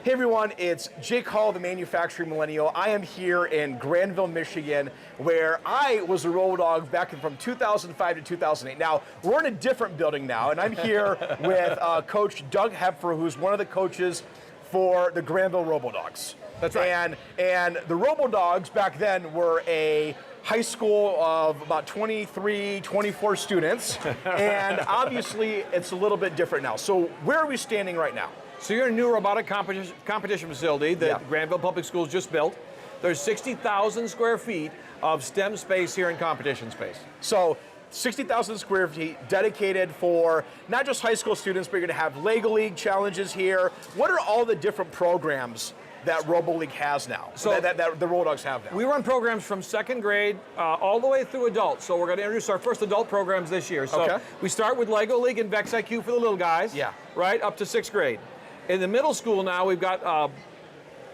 Hey everyone, it's Jake Hall, the Manufacturing Millennial. I am here in Grandville, Michigan, where I was a roll dog back from 2005 to 2008. Now, we're in a different building now, and I'm here with Coach Doug Hepfer, who's one of the coaches for the Grandville Robodogs. That's right. And the Robodogs back then were a high school of about 23, 24 students, and obviously it's a little bit different now. So where are we standing right now? So you're in a new robotic competition facility that Grandville Public Schools just built. There's 60,000 square feet of STEM space here in competition space. So 60,000 square feet dedicated for not just high school students, but you're gonna have Lego League challenges here. What are all the different programs that Robo League has now, so that the Robodogs have now? We run programs from second grade all the way through adults. So we're going to introduce our first adult programs this year. So we start with Lego League and Vex IQ for the little guys, right, up to sixth grade. In the middle school now, we've got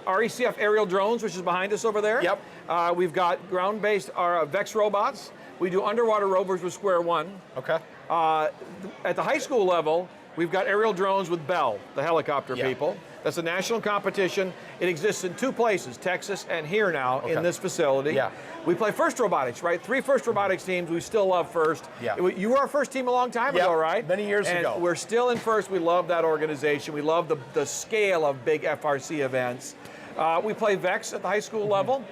RECF aerial drones, which is behind us over there. Yep. We've got ground-based Vex robots. We do underwater rovers with Square One. Okay. At the high school level, we've got aerial drones with Bell, the helicopter people. That's a national competition. It exists in two places, Texas and here now in this facility. We play FIRST Robotics, right? 3 FIRST Robotics teams. We still love FIRST. You were our first team a long time ago, right? Many years ago. We're still in FIRST. We love that organization. We love the scale of big FRC events. We play VEX at the high school level.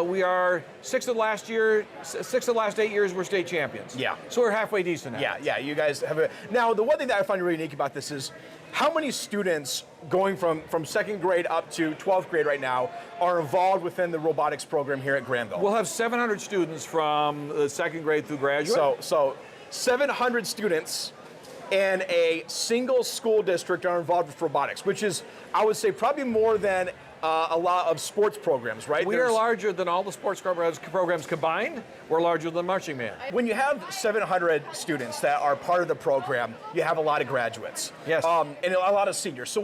We are 6 of the last 8 years we're state champions. So we're halfway decent now. You guys have a, now the one thing that I find really unique about this is how many students going from second grade up to 12th grade right now are involved within the robotics program here at Grandville? We'll have 700 students from the second grade through graduate. So 700 students in a single school district are involved with robotics, which is, I would say, probably more than a lot of sports programs, right? We are larger than all the sports programs combined. We're larger than Marching Man. When you have 700 students that are part of the program, you have a lot of graduates. Yes. And a lot of seniors. So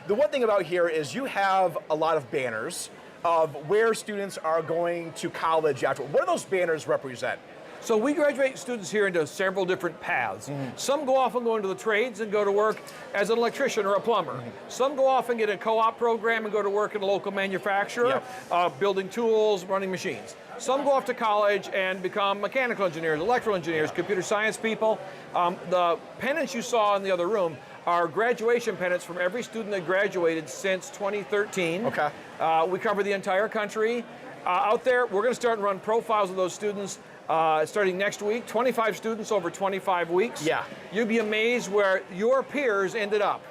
the one thing about here is you have a lot of banners of where students are going to college after. What do those banners represent? So we graduate students here into several different paths. Some go off and go into the trades and go to work as an electrician or a plumber. Some go off and get a co-op program and go to work in a local manufacturer, building tools, running machines. Some go off to college and become mechanical engineers, electrical engineers, computer science people. The pennants you saw in the other room are graduation pennants from every student that graduated since 2013. Okay. We cover the entire country. Out there, we're going to start and run profiles of those students starting next week, 25 students over 25 weeks. You'd be amazed where your peers ended up.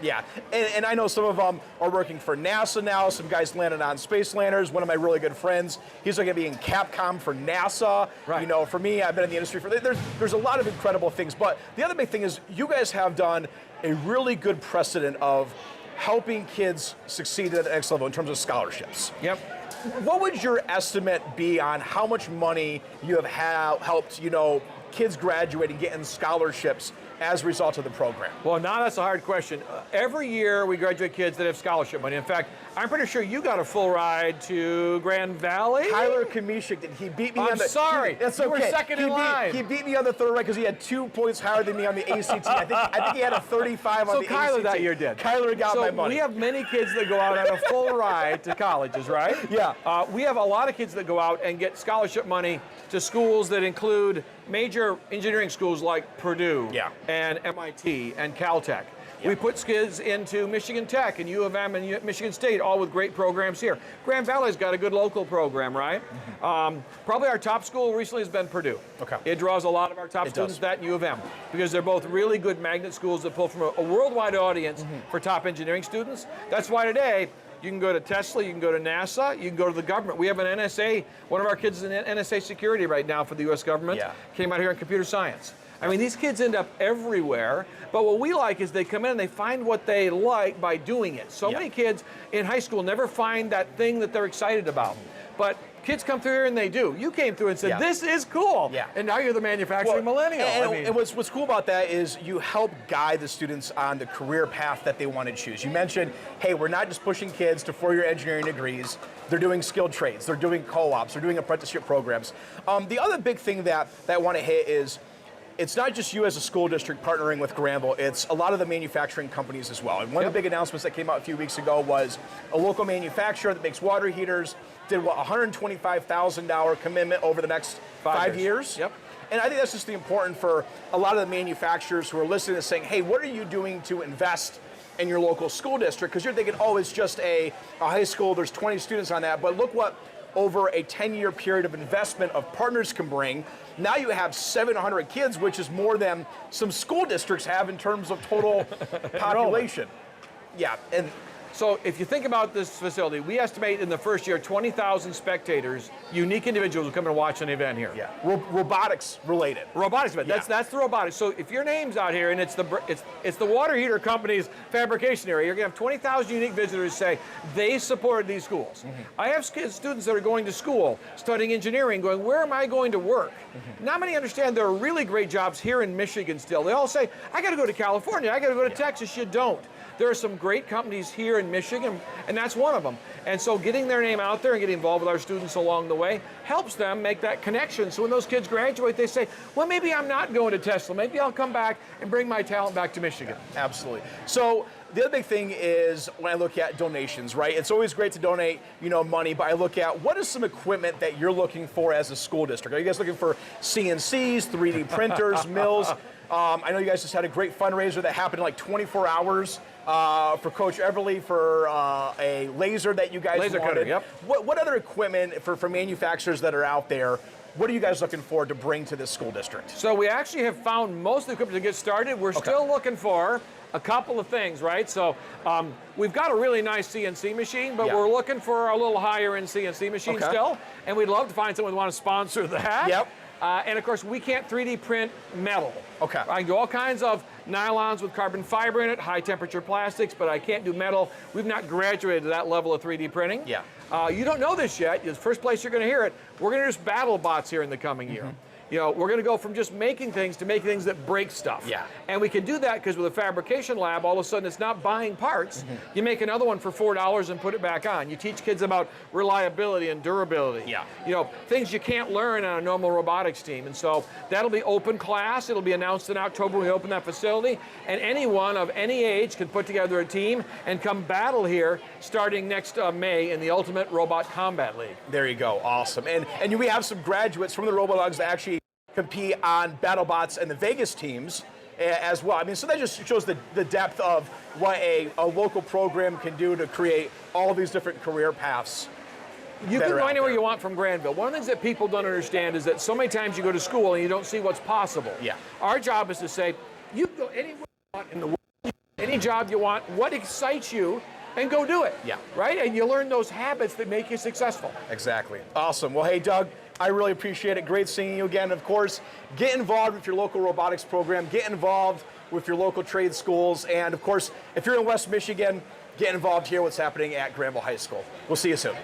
And I know some of them are working for NASA now. Some guys landed on space landers. One of my really good friends, he's going to be in Capcom for NASA. You know, for me, I've been in the industry for, there's a lot of incredible things. But the other big thing is you guys have done a really good precedent of helping kids succeed at the next level in terms of scholarships. What would your estimate be on how much money you have helped, kids graduating, getting scholarships as a result of the program? Well, now that's a hard question. Every year we graduate kids that have scholarship money. In fact, I'm pretty sure you got a full ride to Grand Valley. Tyler Kamishik did. He beat me on the... sorry. That's okay. You were second in line. He beat me on the third ride because he had 2 points higher than me on the ACT. I think he had a 35 on the ACT. So Kyler that year did. Kyler got my money. We have many kids that go out on a full ride to colleges, right? We have a lot of kids that go out and get scholarship money to schools that include major engineering schools like Purdue and MIT and Caltech. We put kids into Michigan Tech and U of M and Michigan State, all with great programs here. Grand Valley's got a good local program, right? Probably our top school recently has been Purdue. It draws a lot of our top students, that and U of M, because they're both really good magnet schools that pull from a worldwide audience for top engineering students. That's why today, you can go to Tesla, you can go to NASA, you can go to the government. We have an NSA, one of our kids is in NSA security right now for the US government. Came out here in computer science. I mean, these kids end up everywhere, but what we like is they come in and they find what they like by doing it. So many kids in high school never find that thing that they're excited about. But kids come through here and they do. You came through and said, this is cool. And now you're the manufacturing millennial. And what's cool about that is you help guide the students on the career path that they want to choose. You mentioned, hey, we're not just pushing kids to four-year engineering degrees. They're doing skilled trades. They're doing co-ops. They're doing apprenticeship programs. The other big thing that I want to hit is it's not just you as a school district partnering with Grandville, it's a lot of the manufacturing companies as well. And one of the big announcements that came out a few weeks ago was a local manufacturer that makes water heaters did what, $125,000 commitment over the next 5 years. Yep. And I think that's just the important for a lot of the manufacturers who are listening and saying, hey, what are you doing to invest in your local school district? Because you're thinking, oh, it's just a high school, there's 20 students on that, but look what over a 10-year period of investment of partners can bring. Now you have 700 kids, which is more than some school districts have in terms of total population. Yeah, and so if you think about this facility, we estimate in the first year 20,000 spectators, unique individuals who come and watch an event here. Yeah, robotics related. Robotics event. That's the robotics. So if your name's out here and it's the water heater company's fabrication area, you're gonna have 20,000 unique visitors say they supported these schools. I have students that are going to school studying engineering, going, where am I going to work? Not many understand there are really great jobs here in Michigan still. They all say, I got to go to California, I got to go to Texas. You don't. There are some great companies here in Michigan, and that's one of them. And so getting their name out there and getting involved with our students along the way helps them make that connection. So when those kids graduate, they say, well, maybe I'm not going to Tesla. Maybe I'll come back and bring my talent back to Michigan. Absolutely. So the other big thing is when I look at donations, right? It's always great to donate, money, but I look at what is some equipment that you're looking for as a school district? Are you guys looking for CNCs, 3D printers, mills? I know you guys just had a great fundraiser that happened in like 24 hours for Coach Everly for a laser that you guys laser wanted. Cutter, yep. What other equipment for manufacturers that are out there, what are you guys looking for to bring to this school district? So we actually have found most of the equipment to get started. We're still looking for a couple of things, right? So we've got a really nice CNC machine, but we're looking for a little higher end CNC machine still, and we'd love to find someone who want to sponsor that. Yep. And of course, we can't 3D print metal. Okay. I can do all kinds of nylons with carbon fiber in it, high temperature plastics, but I can't do metal. We've not graduated to that level of 3D printing. Yeah. You don't know this yet. The first place you're going to hear it, we're going to use battle bots here in the coming year. We're going to go from just making things to making things that break stuff. Yeah. And we can do that because with a fabrication lab, all of a sudden it's not buying parts. You make another one for $4 and put it back on. You teach kids about reliability and durability. Yeah. Things you can't learn on a normal robotics team. And so that'll be open class. It'll be announced in October when we open that facility. And anyone of any age can put together a team and come battle here starting next May in the Ultimate Robot Combat League. There you go. Awesome. And we have some graduates from the Robodogs that actually compete on BattleBots and the Vegas teams as well. I mean, so that just shows the depth of what a local program can do to create all these different career paths. You can go anywhere you want from Grandville. One of the things that people don't understand is that so many times you go to school and you don't see what's possible. Yeah. Our job is to say, you can go anywhere you want in the world, any job you want, what excites you, and go do it. Yeah. Right? And you learn those habits that make you successful. Exactly. Awesome. Well, hey, Doug, I really appreciate it. Great seeing you again. Of course, get involved with your local robotics program. Get involved with your local trade schools. And, of course, if you're in West Michigan, get involved here what's happening at Grandville High School. We'll see you soon.